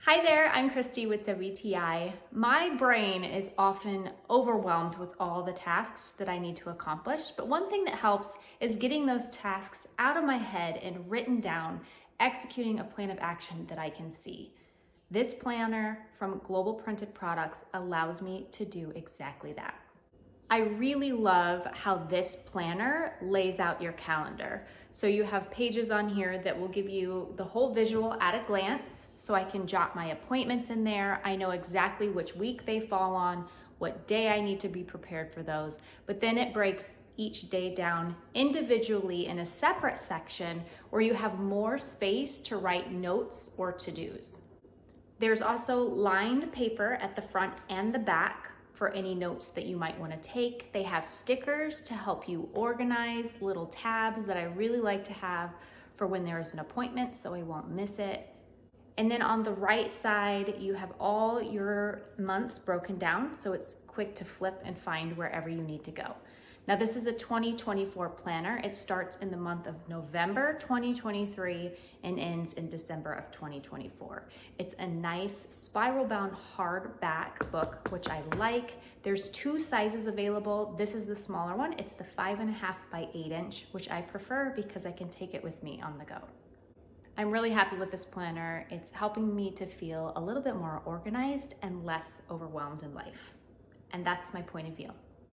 Hi there, I'm Christy with WTI. My brain is often overwhelmed with all the tasks that I need to accomplish, but one thing that helps is getting those tasks out of my head and written down, executing a plan of action that I can see. This planner from Global Printed Products allows me to do exactly that. I really love how this planner lays out your calendar. So you have pages on here that will give you the whole visual at a glance, so I can jot my appointments in there. I know exactly which week they fall on, what day I need to be prepared for those, but then it breaks each day down individually in a separate section where you have more space to write notes or to-dos. There's also lined paper at the front and the back for any notes that you might want to take. They have stickers to help you organize, little tabs that I really like to have for when there is an appointment so I won't miss it. And then on the right side, you have all your months broken down so it's quick to flip and find wherever you need to go. Now this is a 2024 planner. It starts in the month of November 2023 and ends in December of 2024. It's a nice spiral bound hardback book, which I like. There's two sizes available. This is the smaller one. It's the 5.5 by 8 inch, which I prefer because I can take it with me on the go. I'm really happy with this planner. It's helping me to feel a little bit more organized and less overwhelmed in life. And that's my point of view.